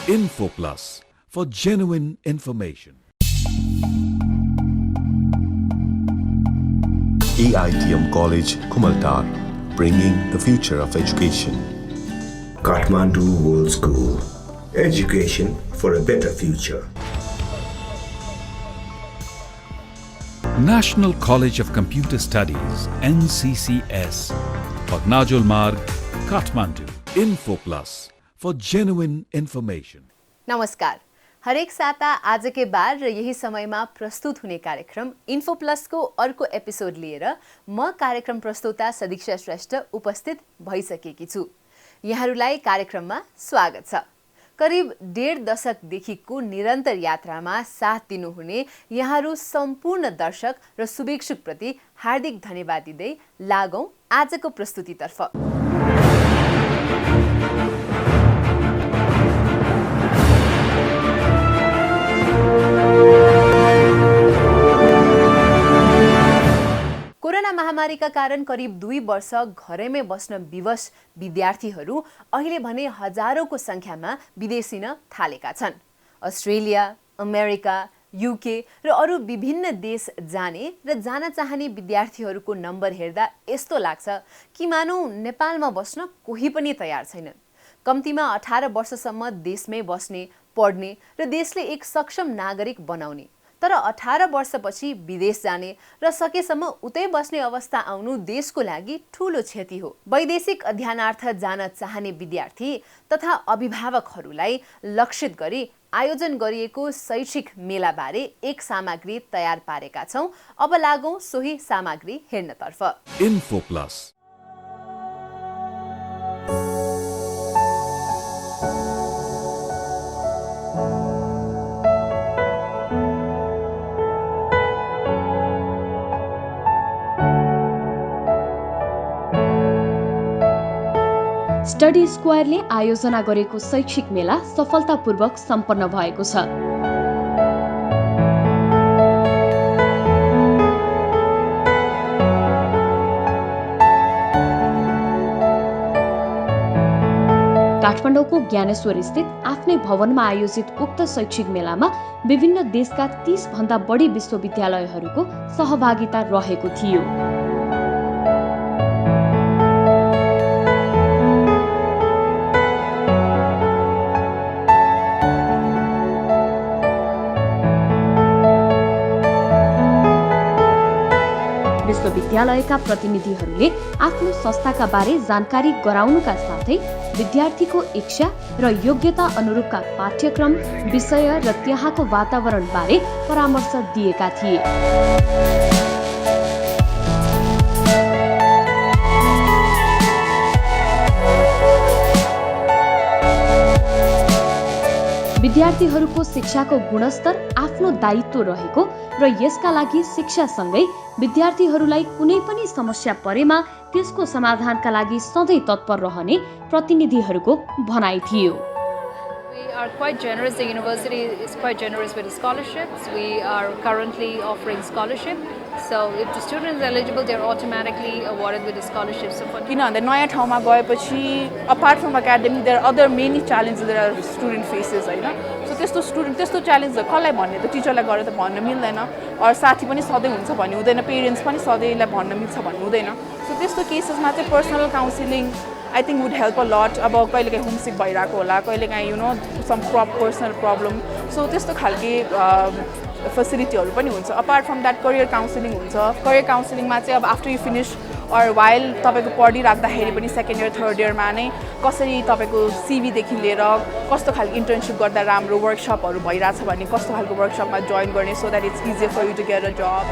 Info Plus for genuine information. EITM College, Kumaltar, bringing the future of education. Kathmandu World School, education for a better future. National College of Computer Studies, NCCS, Pagnajul Marg, Kathmandu. Info Plus for genuine information. नमस्कार, हरेक साता आज के बार र यही समयमा प्रस्तुत हुने कार्यक्रम इन्फो प्लसको अर्को एपिसोड लिएर म कार्यक्रम प्रस्तोता सदीक्षा श्रेष्ठ उपस्थित भइसकेकी छु। यहाँहरूलाई कार्यक्रममा स्वागत छ। करिब 1.5 दशकदेखिको निरन्तर यात्रामा साथ दिनुहुने यहाँहरू सम्पूर्ण दर्शक र शुभेच्छुकप्रति हार्दिक धन्यवाद दिँदै लागौं आजको प्रस्तुतितर्फ। कोरोना महामारीका कारण करिब 2 वर्ष घरैमै बस्न विवश विद्यार्थीहरू अहिले भने हजारौंको संख्यामा विदेशिन थालेका छन्। अस्ट्रेलिया, अमेरिका, युके र अरू विभिन्न देश जाने र जान चाहने विद्यार्थीहरूको नम्बर हेर्दा यस्तो लाग्छ कि मानौ नेपालमा बस्न कोही पनि तयार छैनन्। कम्तीमा 18 वर्षसम्म देशमै बस्ने, पढ्ने र देशले एक सक्षम नागरिक बनाउने, तर 18 वर्षपछि विदेश जाने र सकेसम्म उतै बस्ने अवस्था आउनु देशको लागि ठूलो क्षति हो। वैदेशिक अध्ययनार्थ जान चाहने विद्यार्थी तथा अभिभावकहरूलाई लक्षित गरी आयोजन गरिएको शैक्षिक मेलाबारे एक सामग्री तयार पारेका छौं। अब लागौं सोही सामग्री हेर्नतर्फ। Info Plus. स्टडी स्क्वायरले आयोजना गरेको शैक्षिक मेला सफलतापूर्वक सम्पन्न भएको छ। काठमाडौँको ज्ञानेश्वर स्थित आफ्नै भवनमा आयोजित उक्त शैक्षिक मेलामा विभिन्न देशका 30 भन्दा बढी विश्वविद्यालयहरूको सहभागिता रहेको थियो। विश्वविद्यालयका प्रतिनिधिहरूले आफ्नो संस्थाका बारे जानकारी गराउनुका साथै विद्यार्थीको इच्छा र योग्यता अनुरूपका पाठ्यक्रम, विषय र त्यहाँको वातावरण बारे परामर्श दिएका थिए। विद्यार्थीहरूको शिक्षाको गुणस्तर आफ्नो दायित्व रहेको र यसका लागि शिक्षासँगै विद्यार्थीहरूलाई कुनै पनि समस्या परेमा त्यसको समाधानका लागि सधैँ तत्पर रहने प्रतिनिधिहरूको भनाइ थियो। We are quite generous. The university is quite generous with scholarships. We are currently offering scholarship. So if the student is eligible, they are automatically awarded with a scholarship. So for किनभने नयाँ ठाउँमा गएपछि apart from academic there are other many challenges that our student faces हैन। So त्यस्तो challenge कसलाई भन्ने त टिचरलाई गरे त भन्न मिल्दैन, अर साथी पनि सधैँ हुन्छ भन्ने हुँदैन, पेरेन्ट्स पनि सधैँलाई भन्न मिल्छ भन्ने हुँदैन। सो त्यस्तो केसेसमा चाहिँ personal counselling I think would help a lot. अब कहिलेकाहीँ होमसिक भइरहेको होला, कहिलेकाहीँ some पर्सनल प्रब्लम, सो त्यस्तो खालके फेसिलिटीहरू पनि हुन्छ। Apart from that career counselling हुन्छ। करियर काउन्सिलिङमा चाहिँ अब after you finish or while तपाईँको पढिराख्दाखेरि पनि सेकेन्ड इयर थर्ड इयरमा नै कसरी तपाईँको सिभीदेखि लिएर कस्तो खालको इन्टर्नसिप गर्दा राम्रो, वर्कसपहरू भइरहेछ भने कस्तो खालको वर्कसपमा जोइन गर्ने so that it's easier for you to get a job.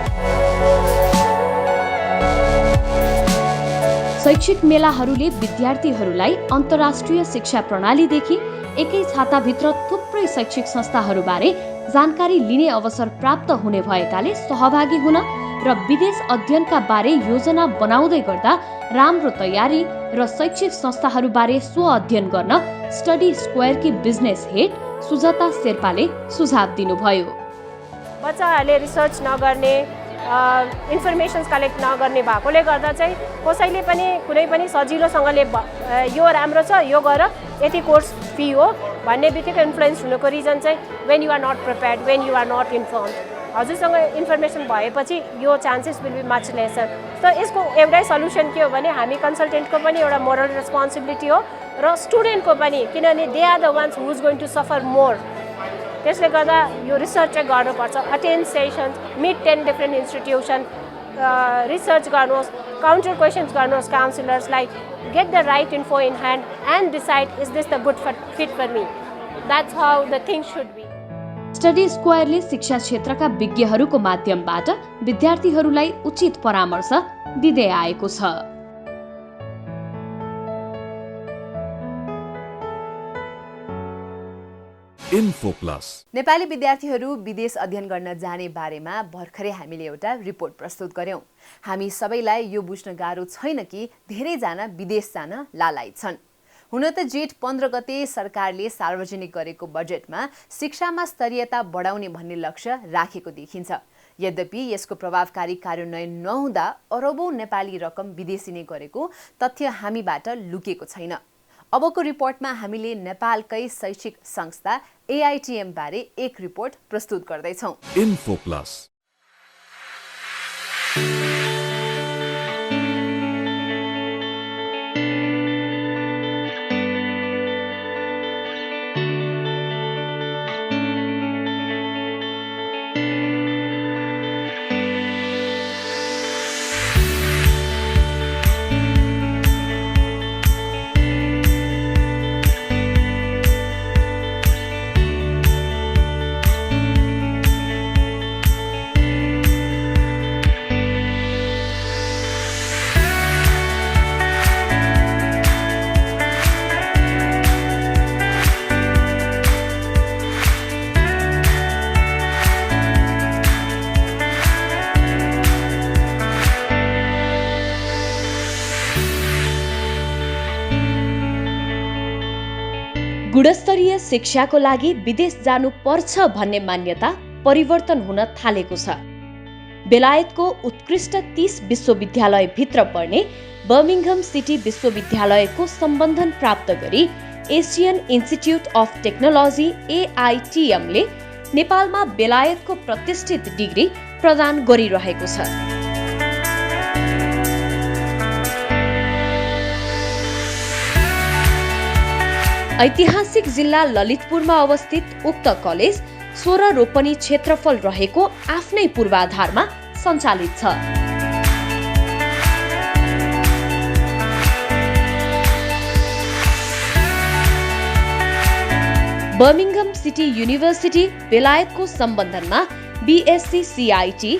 शैक्षिक मेलाहरूले विद्यार्थीहरूलाई अन्तर्राष्ट्रिय शिक्षा प्रणालीदेखि एकै छाताभित्र थुप्रै शैक्षिक संस्थाहरूबारे जानकारी लिने अवसर प्राप्त हुने भएकाले सहभागी हुन र विदेश अध्ययनका बारे योजना बनाउँदै गर्दा राम्रो तयारी र शैक्षिक संस्थाहरूबारे स्व अध्ययन गर्न स्टडी स्क्वायरकी बिजनेस हेड सुजाता शेर्पाले सुझाव दिनुभयो। बच्चाहरूले रिसर्च नगर्ने, इन्फर्मेसन्स कलेक्ट नगर्ने भएकोले गर्दा चाहिँ कसैले पनि कुनै पनि सजिलोसँगले यो राम्रो छ यो गर, यति कोर्स फी हो, भन्ने बित्तिकै इन्फ्लुएन्स हुनुको रिजन चाहिँ when you are not prepared, when you are not informed. हजुरसँग इन्फर्मेसन भएपछि यो chances will be much lesser. त यसको एउटै सल्युसन के हो भने हामी कन्सल्टेन्टको पनि एउटा मोरल रेस्पोन्सिबिलिटी हो र स्टुडेन्टको पनि, किनभने they are the ones who is going to suffer more. त्यसले गर्दा यो रिसर्च चाहिँ गर्नुपर्छ। Attend sessions, meet 10 different institution, research गर्नुहोस्, काउन्टर क्वेसन्स गर्नुहोस् काउन्सिलर्सलाई, get the right info in hand and decide is this the good fit for me. That's how the thing should be. Study स्क्वायरले शिक्षा क्षेत्रका विज्ञहरूको माध्यमबाट विद्यार्थीहरूलाई उचित परामर्श दिँदै आएको छ। InfoPlus। नेपाली विद्यार्थीहरू विदेश अध्ययन गर्न जाने बारेमा भर्खरै हामीले एउटा रिपोर्ट प्रस्तुत गर्यौं। हामी सबैलाई यो बुझ्न गाह्रो छैन कि धेरैजना विदेश जान लालायित छन्। हुन त जेठ 15 गते सरकारले सार्वजनिक गरेको बजेटमा शिक्षामा स्तरीयता बढाउने भन्ने लक्ष्य राखेको देखिन्छ। यद्यपि यसको प्रभावकारी कार्यान्वयन नहुँदा अरबौं नेपाली रकम विदेशिने गरेको तथ्य हामीबाट लुकेको छैन। अबको रिपोर्टमा हामीले नेपालकै शैक्षिक संस्था AITM बारे एक रिपोर्ट प्रस्तुत गर्दैछौँ। InfoPlus। गुणस्तरीय शिक्षाको लागि विदेश जानु पर्छ भन्ने मान्यता परिवर्तन हुन थालेको छ। बेलायतको उत्कृष्ट 30 विश्वविद्यालय भित्र पर्ने बर्मिंघम सिटी विश्वविद्यालयको सम्बन्धन प्राप्त गरी Asian institute of technology AITM ले नेपालमा बेलायतको प्रतिष्ठित डिग्री प्रदान गरिरहेको छ। ऐतिहासिक जिल्ला ललितपुरमा अवस्थित उक्त कलेज 16 रोपनी क्षेत्रफल रहेको आफ्नै पूर्वाधारमा सञ्चालित छ। बर्मिंघम सिटी युनिभर्सिटी बेलायतको सम्बन्धनमा BSc CIT,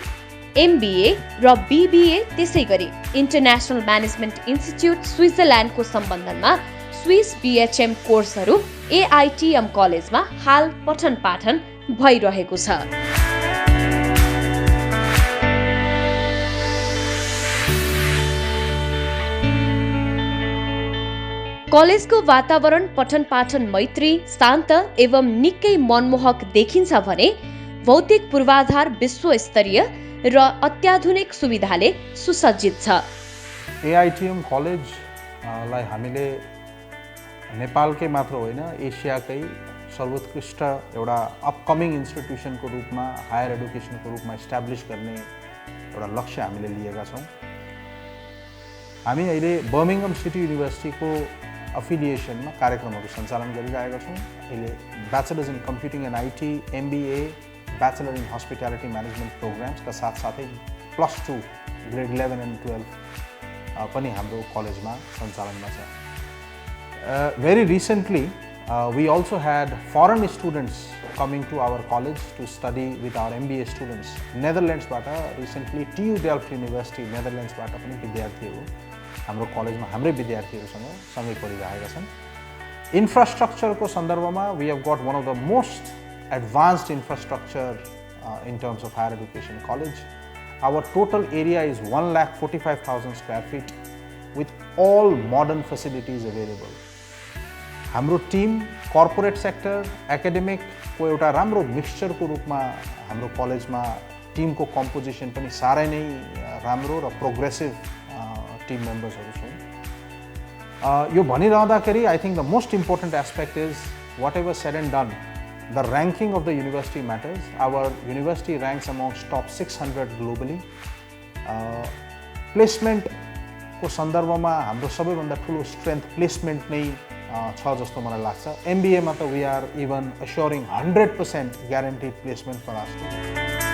MBA र BBA, त्यसैगरी इन्टरनेशनल म्यानेजमेन्ट इन्स्टिट्युट स्विजरल्यान्डको सम्बन्धनमा स्विस BHM कोर्सहरू AITM कलेजमा हाल पठन पाठन भइरहेको छ। कलेजको वातावरण पठन पाठन मैत्री, शान्त एवं निकै मनमोहक देखिन्छ भने भौतिक पूर्वाधार विश्वस्तरीय र अत्याधुनिक सुविधाले सुसज्जित छ। AITM कलेजलाई हामीले नेपालकै मात्र होइन एसियाकै सर्वोत्कृष्ट एउटा अपकमिङ इन्स्टिट्युसनको रूपमा हायर एडुकेसनको रूपमा इस्टाब्लिस गर्ने एउटा लक्ष्य हामीले लिएका छौँ। हामी अहिले बर्मिंघम सिटी युनिभर्सिटीको अफिलिएसनमा कार्यक्रमहरू सञ्चालन गरिरहेका छौँ। अहिले bachelors in computing and IT, MBA, bachelor in hospitality management प्रोग्राम्सका साथसाथै +2 ग्रेड 11 एन्ड 12 पनि हाम्रो कलेजमा सञ्चालनमा छ। Very recently, we also had foreign students coming to our college to study with our MBA students. Netherlands bata recently TU Delft University Netherlands bata pani विद्यार्थीहरू हाम्रो कलेजमा हाम्रै विद्यार्थीहरूसँग सँगै पढिरहेका छन्। इन्फ्रास्ट्रक्चरको सन्दर्भमा we have got one of the most advanced infrastructure in terms of higher education college. Our total area is 1,45,000 square feet with all modern facilities available. हाम्रो team corporate sector एकाडेमिकको एउटा राम्रो मिक्सचरको रूपमा हाम्रो कलेजमा टिमको कम्पोजिसन पनि साह्रै नै राम्रो र प्रोग्रेसिभ टिम मेम्बर्सहरू छौँ। यो भनिरहँदाखेरि I think the most important aspect is whatever said and done the ranking of the university matters. Our university ranks amongst top 600 globally. प्लेसमेन्टको सन्दर्भमा हाम्रो सबैभन्दा ठुलो स्ट्रेन्थ प्लेसमेन्ट नै छ जस्तो मलाई लाग्छ. MBAमा त we are even assuring 100% guaranteed placement for our students.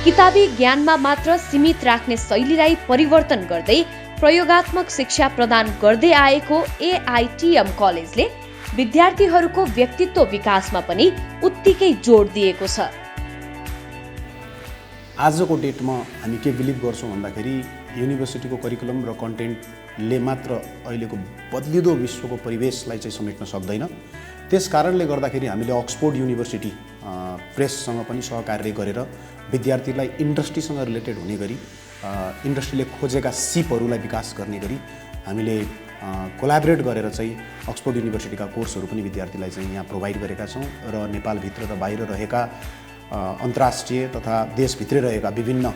किताबी ज्ञानमा मात्र सीमित राख्ने शैलीलाई परिवर्तन गर्दै प्रयोगात्मक शिक्षा प्रदान गर्दै आएको AITM कलेजले विद्यार्थीहरूको व्यक्तित्व विकासमा पनि उत्तिकै जोड दिएको छ. आजको डेटमा हामी के बिलिभ गर्छौँ भन्दाखेरि युनिभर्सिटीको करिकुलम र कन्टेन्टले मात्र अहिलेको बदलिदो विश्वको परिवेशलाई चाहिँ समेट्न सक्दैन. त्यस कारणले गर्दाखेरि हामीले अक्सफोर्ड युनिभर्सिटी प्रेससँग पनि सहकार्य गरेर विद्यार्थीलाई इन्डस्ट्रीसँग रिलेटेड हुने गरी इन्डस्ट्रीले खोजेका सिपहरूलाई विकास गर्ने गरी हामीले कोलाबरेट गरेर चाहिँ अक्सफोर्ड युनिभर्सिटीका कोर्सहरू पनि विद्यार्थीलाई चाहिँ यहाँ प्रोभाइड गरेका छौँ र नेपालभित्र र बाहिर रहेका अन्तर्राष्ट्रिय तथा देशभित्रै रहेका विभिन्न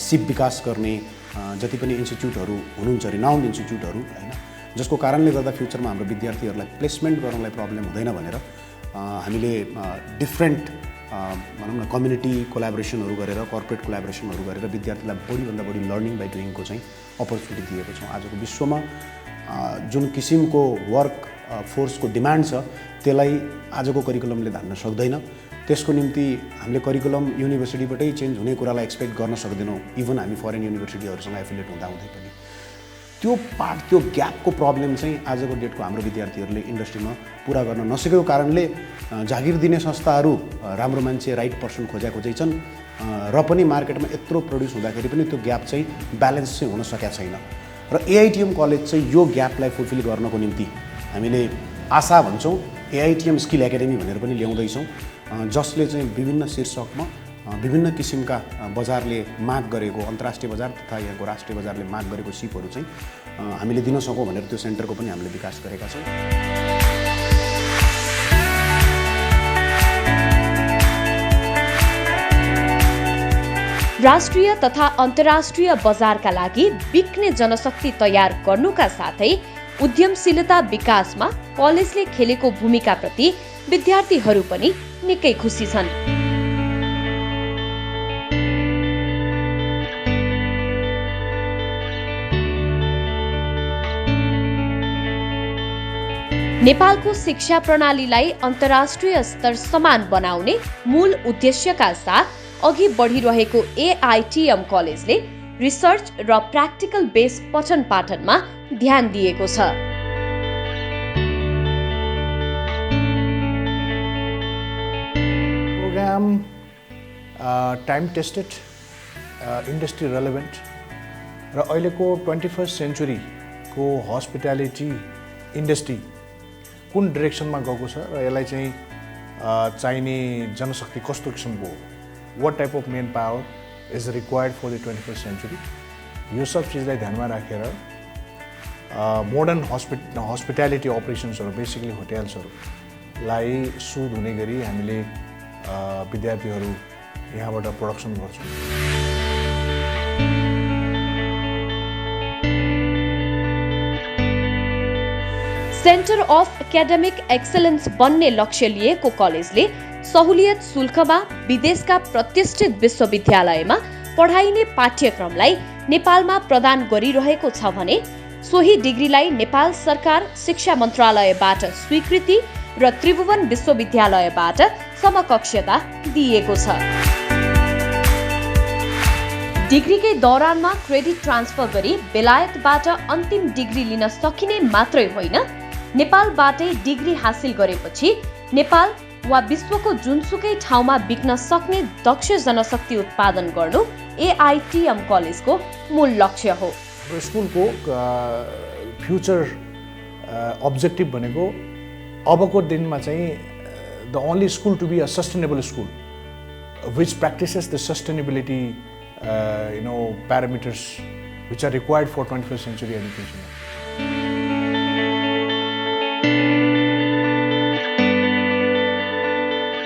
सिप विकास गर्ने जति पनि इन्स्टिच्युटहरू हुनुहुन्छ, रिनाउन्ड इन्स्टिच्युटहरू होइन, जसको कारणले गर्दा फ्युचरमा हाम्रो विद्यार्थीहरूलाई प्लेसमेन्ट गर्नलाई प्रब्लम हुँदैन भनेर हामीले डिफ्रेन्ट भनौँ न कम्युनिटी कोलाबोरेसनहरू गरेर कर्पोरेट कोलाबोरेसनहरू गरेर विद्यार्थीलाई बढीभन्दा बढी लर्निङ बाई डुइङको चाहिँ अपर्च्युनिटी दिएको छौँ. आजको विश्वमा जुन किसिमको वर्क फोर्सको डिमान्ड छ त्यसलाई आजको करिकुलमले धान्न सक्दैन. त्यसको निम्ति हामीले करिकुलम युनिभर्सिटीबाटै चेन्ज हुने कुरालाई एक्सपेक्ट गर्न सक्दैनौँ. इभन हामी फरेन युनिभर्सिटीहरूसँग एफिलिएट हुँदाहुँदै पनि त्यो पार्ट, त्यो ग्यापको प्रब्लम चाहिँ आजको डेटको हाम्रो विद्यार्थीहरूले इन्डस्ट्रीमा पुरा गर्न नसकेको कारणले जागिर दिने संस्थाहरू राम्रो मान्छे, राइट पर्सन खोज्या खोजै छन् र पनि मार्केटमा यत्रो प्रड्युस हुँदाखेरि पनि त्यो ग्याप चाहिँ ब्यालेन्स चाहिँ हुन सकेको छैन. र AITM कलेज चाहिँ यो ग्यापलाई फुलफिल गर्नको निम्ति हामीले आशा भन्छौँ AITM स्किल एकाडेमी भनेर पनि ल्याउँदैछौँ, जसले चाहिँ विभिन्न शीर्षकमा विभिन्न किसिमका बजारले माग गरेको अन्तर्राष्ट्रिय बजार तथा यहाँको राष्ट्रिय बजारले माग गरेको सिपहरू चाहिँ हामीले दिन सकौँ भनेर त्यो सेन्टरको पनि हामीले विकास गरेका छौँ. राष्ट्रिय तथा अन्तर्राष्ट्रिय बजारका लागि बिक्ने जनशक्ति तयार गर्नुका साथै उद्यमशीलता विकासमा कलेजले खेलेको भूमिकाप्रति विद्यार्थीहरू पनि निकै खुसी छन्. नेपालको शिक्षा प्रणालीलाई अन्तर्राष्ट्रिय स्तर समान बनाउने मूल उद्देश्यका साथ अघि बढिरहेको AITM कलेजले रिसर्च र प्र्याक्टिकल बेस पठन पाठनमा ध्यान दिएको छ. Program time tested, industry relevant र अहिलेको 21st सेन्चुरीको हस्पिटालिटी इन्डस्ट्री कुन डिरेक्सनमा गएको छ र यसलाई चाहिँ चाहिने जनशक्ति कस्तो किसिमको हो, what type of man power is required for the 21st century, यो सब चिजलाई ध्यानमा राखेर मोडर्न हस्पिटालिटी अपरेसन्सहरू बेसिकली होटेल्सहरूलाई सुद हुने गरी हामीले विद्यार्थीहरू यहाँबाट प्रोडक्सन गर्छौँ. सेन्टर अफ एकाडेमिक एक्सलेन्स बन्ने लक्ष्य लिएको कलेजले सहुलियत शुल्कमा विदेशका प्रतिष्ठित विश्वविद्यालयमा पढाइने पाठ्यक्रमलाई नेपालमा प्रदान गरिरहेको छ भने सोही डिग्रीलाई नेपाल सरकार शिक्षा मन्त्रालयबाट स्वीकृति र त्रिभुवन विश्वविद्यालयबाट समकक्षता दिएको छ. डिग्रीकै दौरानमा क्रेडिट ट्रान्सफर गरी बेलायतबाट अन्तिम डिग्री लिन सकिने मात्रै होइन, नेपालबाटै डिग्री हासिल गरेपछि नेपाल वा विश्वको जुनसुकै ठाउँमा बिक्न सक्ने दक्ष जनशक्ति उत्पादन गर्नु AITM कलेजको मूल लक्ष्य हो. स्कुलको फ्युचर अब्जेक्टिभ भनेको अबको दिनमा चाहिँ the only school to be a sustainable school which practices the sustainability parameters which are required for 21st century education.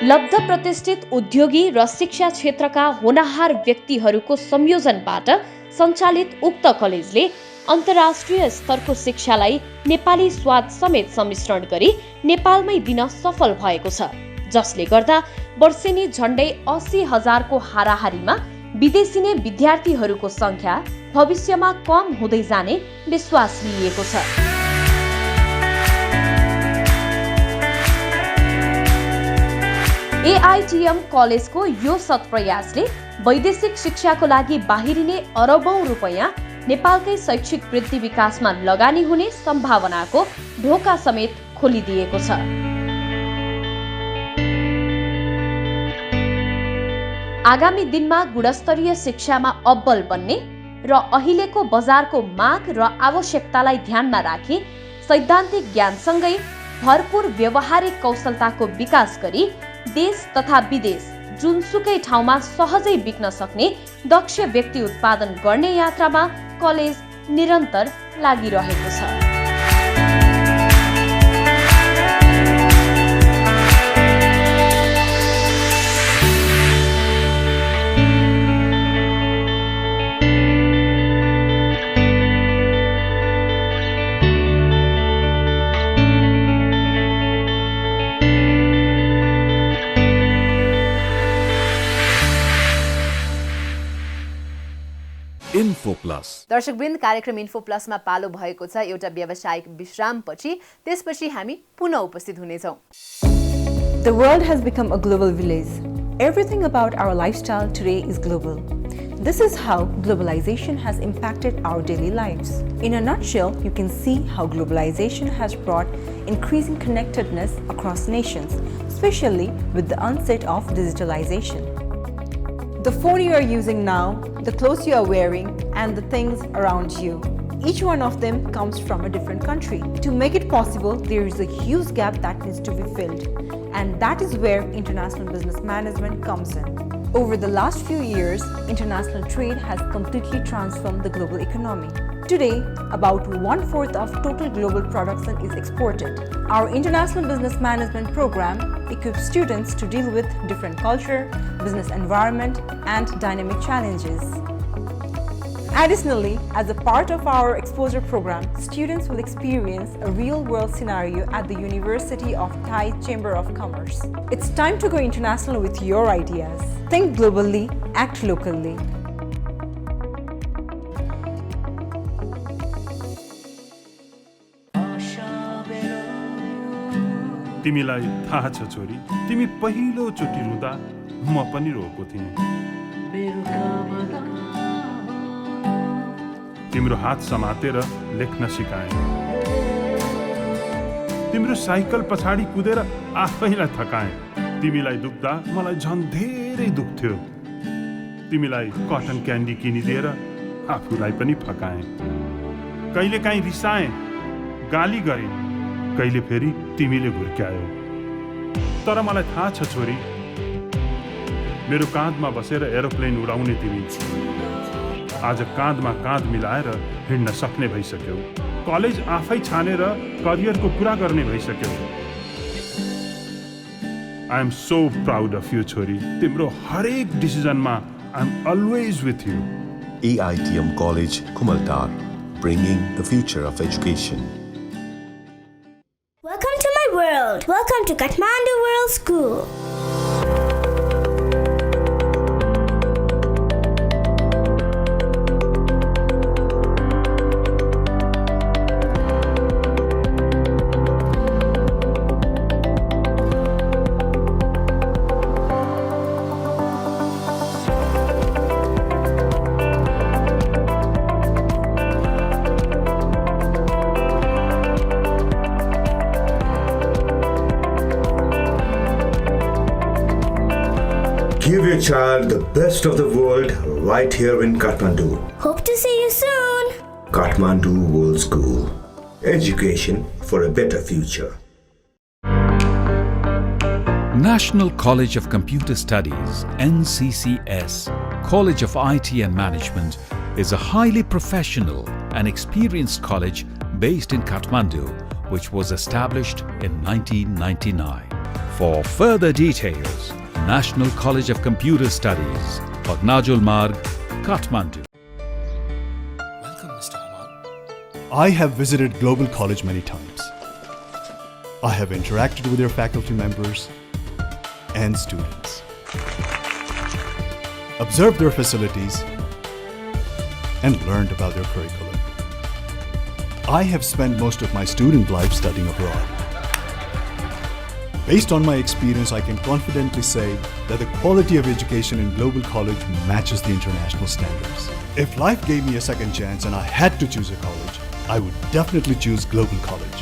लब्ध प्रतिष्ठित उद्योगी र शिक्षा क्षेत्रका होनहार व्यक्तिहरूको संयोजनबाट सञ्चालित उक्त कलेजले अन्तर्राष्ट्रिय स्तरको शिक्षालाई नेपाली स्वाद समेत सम्मिश्रण गरी नेपालमै दिन सफल भएको छ, जसले गर्दा वर्षेनी झण्डै 80,000 को हाराहारीमा विदेशिने विद्यार्थीहरूको संख्या भविष्यमा कम हुँदै जाने विश्वास लिएको छ। एआईटीएम कलेजको यो सत्प्रयासले वैदेशिक शिक्षाको लागि बाहिरिने अरबौं रुपैयाँ नेपालकै शैक्षिक वृद्धि विकासमा लगानी हुने सम्भावनाको ढोका समेत खोलिदिएको छ। आगामी दिनमा गुणस्तरीय शिक्षामा अब्बल बन्ने र अहिलेको बजारको माग र आवश्यकतालाई ध्यानमा राखी सैद्धान्तिक ज्ञानसँगै भरपूर व्यावहारिक कौशलताको विकास गरी देश तथा विदेश जुनसुकै ठाउँमा सहजै बिक्न सक्ने दक्ष व्यक्ति उत्पादन गर्ने यात्रामा कलेज निरन्तर लागिरहेको छ। इन्फो प्लस दर्शकवृन्द, कार्यक्रम इन्फो प्लसमा पालो भएको छ एउटा व्यावसायिक विश्रामपछि। त्यसपछि हामी पुनः उपस्थित हुनेछौँ। The world has become a global village. Everything about our lifestyle today is global. This is how globalization has impacted our daily lives. In a nutshell, you can see how globalization has brought increasing connectedness across nations, especially with the onset of digitalization. The phone you are using now, the clothes you are wearing, and the things around you. Each one of them comes from a different country. To make it possible, there is a huge gap that needs to be filled, and that is where international business management comes in. Over the last few years, international trade has completely transformed the global economy. Today, about 1/4 of total global production is exported. Our International Business Management program equips students to deal with different culture, business environment, and dynamic challenges. Additionally, as a part of our exposure program, students will experience a real-world scenario at the University of Thai Chamber of Commerce. It's time to go international with your ideas. Think globally, act locally. तिमीलाई थाहा छ छोरी, तिमी पहिलो चोटि रुँदा म पनि रोएको थिएँ। तिम्रो हात समातेर लेख्न सिकाएँ। तिम्रो साइकल पछाडि कुदेर आफैलाई थकाएँ। तिमीलाई दुख्दा मलाई झन् धेरै दुख्थ्यो। तिमीलाई कटन क्यान्डी किनिदिएर आफूलाई पनि फकाएँ। कहिलेकाहीँ रिसाएँ, गाली गरेँ, कहिले फेरि तिमीले घुर्क्यायो। तर मलाई थाहा छ छोरी, मेरो काँधमा बसेर एरोप्लेन उडाउने तिमी आज काँधमा काँध मिलाएर हिँड्न सक्ने भइसक्यौ। कलेज आफै छानेर करियरको कुरा गर्ने भइसक्यौ। I am so proud of you छोरी। तिम्रो हरेक डिसिजनमा I am always with you. AITM College, Kumaltar, bringing the future of education. Welcome to my world. Welcome to Kathmandu World School. Give your child the best of the world right here in Kathmandu. Hope to see you soon. Kathmandu World School. Education for a better future. National College of Computer Studies, NCCS, College of IT and Management, is a highly professional and experienced college based in Kathmandu, which was established in 1999. For further details, National College of Computer Studies, Pagnajul Marg, Kathmandu. Welcome, Mr. Hamal. I have visited Global College many times. I have interacted with their faculty members and students, observed their facilities, and learned about their curriculum. I have spent most of my student life studying abroad. Based on my experience, I can confidently say that the quality of education in Global College matches the international standards. If life gave me a second chance and I had to choose a college, I would definitely choose Global College.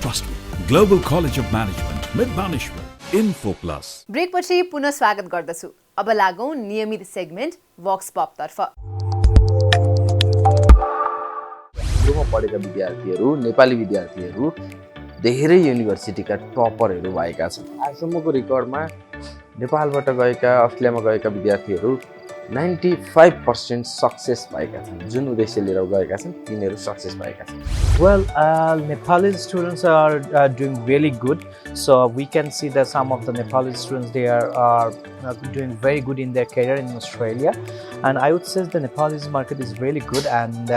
Trust me. Global College of Management, Mid-Manishwar, Info Plus. Break पछि पुनः स्वागत गर्दछु। अब लागौं नियमित segment works pop तर्फ। स्कुलमा पढेका विद्यार्थीहरू नेपाली विद्यार्थीहरू धेरै युनिभर्सिटीका टपरहरू भएका छन्। आजसम्मको रेकर्डमा नेपालबाट गएका अस्ट्रेलियामा गएका विद्यार्थीहरू 95% सक्सेस भएका छन्। जुन उद्देश्य लिएर गएका छन् तिनीहरू सक्सेस भएका छन्। Well, Nepali students are doing really good. So we can see that some of the Nepali students, they are doing very good in their career in Australia. And I would say the Nepalese market is really good, and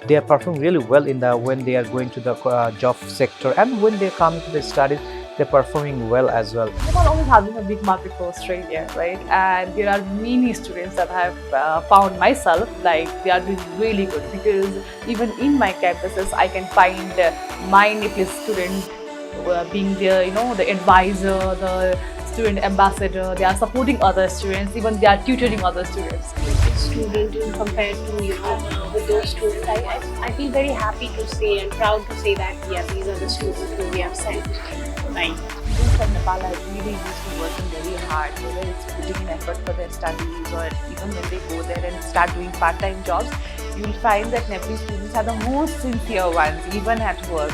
they are performing really well in when they are going to the job sector, and when they come to the studies, they're performing well as well. Nepal always has been a big market for Australia, right? And there are many students that I have found myself, like they are doing really good, because even in my campuses, I can find my Nepalese student being the, the advisor, the student ambassador. They are supporting other students, even they are tutoring other students. Student compared to with those students, I feel very happy to say and proud to say that these are the students who we have sent. Students from Nepal are really used to working very hard, whether it's putting in effort for their studies or even when they go there and start doing part-time jobs, you'll find that Nepalese students are the most sincere ones, even at work.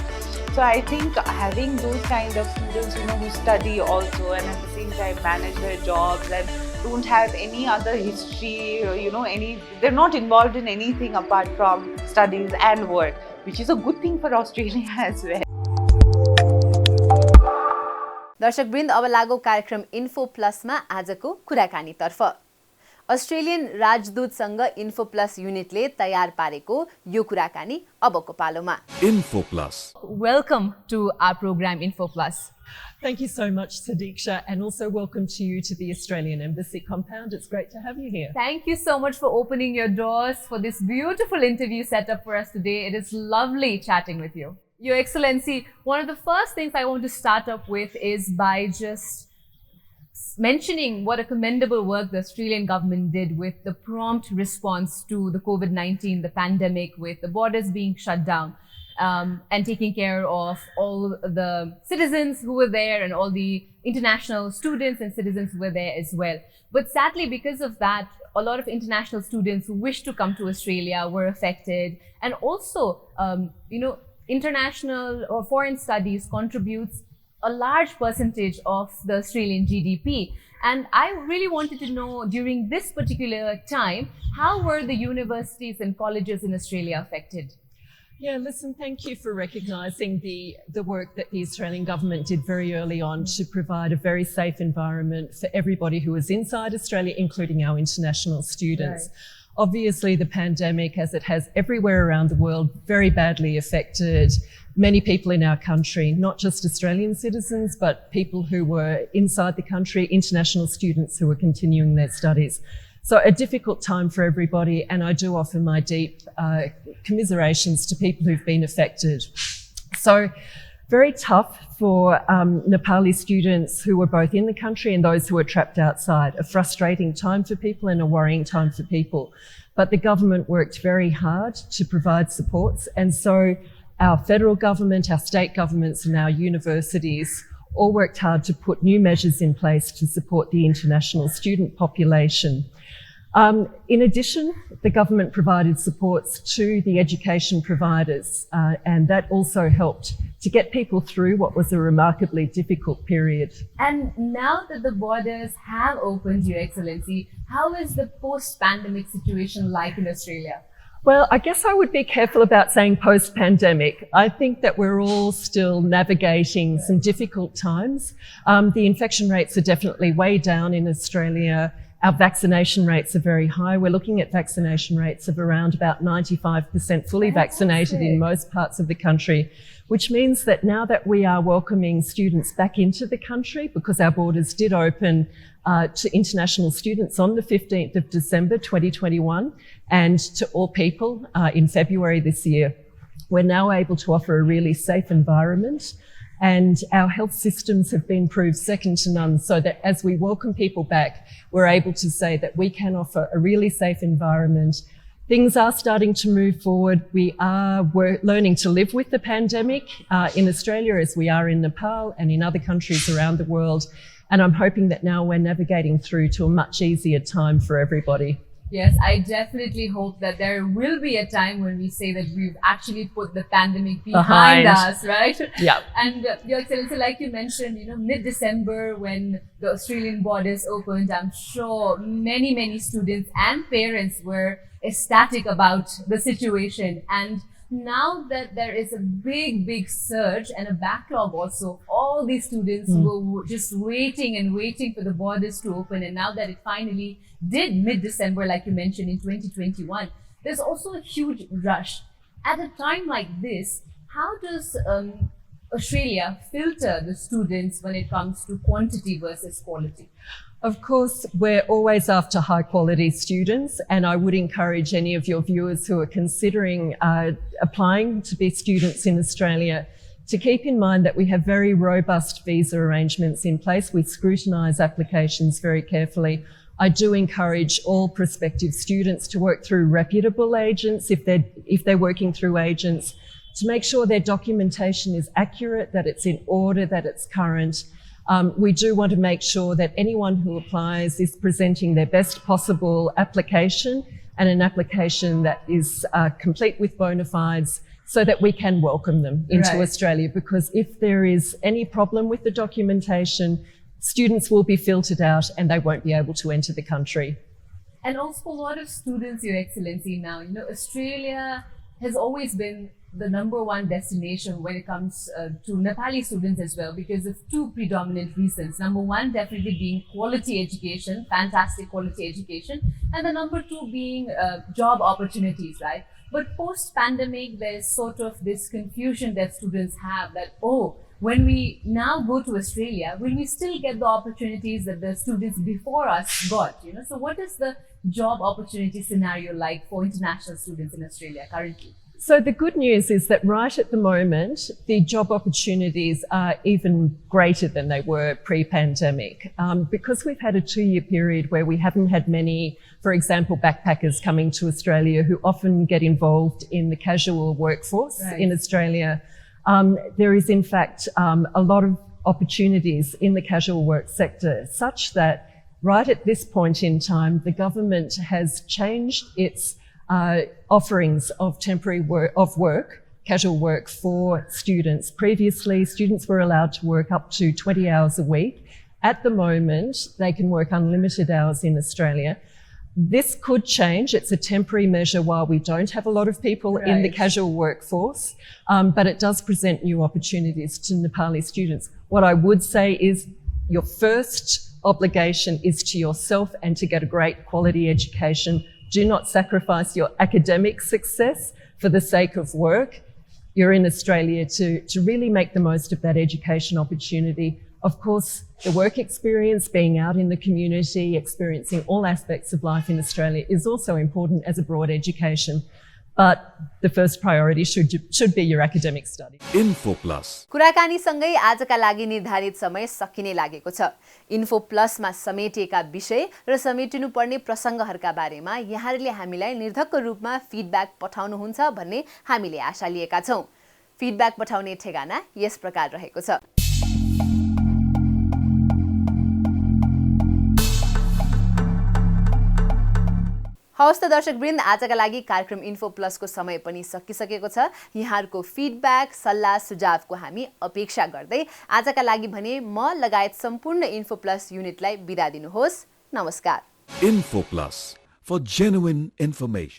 So I think having those kind of students, who study also and at the same time manage their jobs and don't have any other history, they're not involved in anything apart from studies and work, which is a good thing for Australia as well. दर्शकवृन्द, अब लागौ कार्यक्रम info प्लसमा आजको कुराकानी तर्फ। Australian राजदूतसँग info plus युनिटले तयार पारेको यो कुराकानी अबको पालोमा। Info Plus. Welcome to our program Info Plus. Thank you so much, Sadiksha, and also welcome to you to the Australian Embassy compound. It's great to have you here. Thank you so much for opening your doors for this beautiful interview set up for us today. It is lovely chatting with you. Your Excellency, one of the first things I want to start up with is by just mentioning what a commendable work the Australian government did with the prompt response to the COVID-19, the pandemic, with the borders being shut down, and taking care of all the citizens who were there and all the international students and citizens who were there as well. But sadly, because of that, a lot of international students who wished to come to Australia were affected. And also, international or foreign studies contributes a large percentage of the Australian GDP. And I really wanted to know, during this particular time, how were the universities and colleges in Australia affected? Yeah, listen, thank you for recognising the work that the Australian government did very early on to provide a very safe environment for everybody who was inside Australia, including our international students. Right. Obviously, the pandemic, as it has everywhere around the world, very badly affected many people in our country, not just Australian citizens, but people who were inside the country, international students who were continuing their studies. So a difficult time for everybody, and I do offer my deep commiserations to people who've been affected. So very tough for Nepali students who were both in the country and those who were trapped outside. A frustrating time for people and a worrying time for people. But the government worked very hard to provide supports, and so our federal government, our state governments and our universities all worked hard to put new measures in place to support the international student population. In addition, the government provided supports to the education providers, and that also helped to get people through what was a remarkably difficult period. And now that the borders have opened, Your Excellency, how is the post-pandemic situation like in Australia? Well, I guess I would be careful about saying post-pandemic. I think that we're all still navigating some difficult times. The infection rates are definitely way down in Australia. Our vaccination rates are very high. We're looking at vaccination rates of around about 95% fully vaccinated in most parts of the country, which means that now that we are welcoming students back into the country, because our borders did open to international students on the 15th of December 2021 and to all people in February this year, we're now able to offer a really safe environment. And our health systems have been proved second to none, so that as we welcome people back, we're able to say that we can offer a really safe environment. Things are starting to move forward. We are learning to live with the pandemic in Australia as we are in Nepal and in other countries around the world. And I'm hoping that now we're navigating through to a much easier time for everybody. Yes, I definitely hope that there will be a time when we say that we've actually put the pandemic behind us, right? Yeah. And Your Excellency, like you mentioned, mid-December when the Australian borders opened, I'm sure many students and parents were ecstatic about the situation. And now that there is a big surge and a backlog also, all these students were just waiting for the borders to open. And now that it finally did mid-December, like you mentioned, in 2021, there's also a huge rush. At a time like this, how does Australia filter the students when it comes to quantity versus quality? Of course, we're always after high quality students, and I would encourage any of your viewers who are considering applying to be students in Australia to keep in mind that we have very robust visa arrangements in place. We scrutinise applications very carefully. I do encourage all prospective students to work through reputable agents if they're working through agents, to make sure their documentation is accurate, that it's in order, that it's current. We do want to make sure that anyone who applies is presenting their best possible application, and an application that is complete with bona fides, so that we can welcome them into Australia. Because if there is any problem with the documentation, students will be filtered out and they won't be able to enter the country. And also a lot of students, Your Excellency, now, Australia has always been the #1 destination when it comes to Nepali students as well, because of two predominant reasons. #1 definitely being quality education, fantastic quality education, and the #2 being job opportunities, right? But post-pandemic, there's sort of this confusion that students have that, when we now go to Australia, will we still get the opportunities that the students before us got? So what is the job opportunity scenario like for international students in Australia currently? So the good news is that right at the moment, the job opportunities are even greater than they were pre-pandemic. Because we've had a 2-year period where we haven't had many, for example, backpackers coming to Australia who often get involved in the casual workforce in Australia. There is, in fact, a lot of opportunities in the casual work sector, such that right at this point in time, the government has changed its offerings of temporary work, casual work for students. Previously, students were allowed to work up to 20 hours a week. At the moment, they can work unlimited hours in Australia. This could change. It's a temporary measure while we don't have a lot of people in the casual workforce, but it does present new opportunities to Nepali students. What I would say is your first obligation is to yourself and to get a great quality education. Do not sacrifice your academic success for the sake of work. You're in Australia to really make the most of that education opportunity. Of course, the work experience, being out in the community, experiencing all aspects of life in Australia is also important as a broad education. But the first priority should be your academic study. Info Plus. कुराकानीसँगै आजका लागि निर्धारित समय सकिने लागेको छ। Info प्लसमा समेटिएका विषय र समेटिनुपर्ने प्रसङ्गहरूका बारेमा यहाँहरूले हामीलाई निर्धक्क रूपमा फिडब्याक पठाउनुहुन्छ भन्ने हामीले आशा लिएका छौँ। फिडब्याक पठाउने ठेगाना यस प्रकार रहेको छ। हवस् त दर्शकवृन्द, आजका लागि कार्यक्रम इन्फो प्लसको समय पनि सकिसकेको छ। यहाँहरूको फिडब्याक, सल्लाह, सुझावको हामी अपेक्षा गर्दै आजका लागि भने म लगायत सम्पूर्ण इन्फो प्लस युनिटलाई बिदा दिनुहोस्। नमस्कार। Info Plus for genuine information.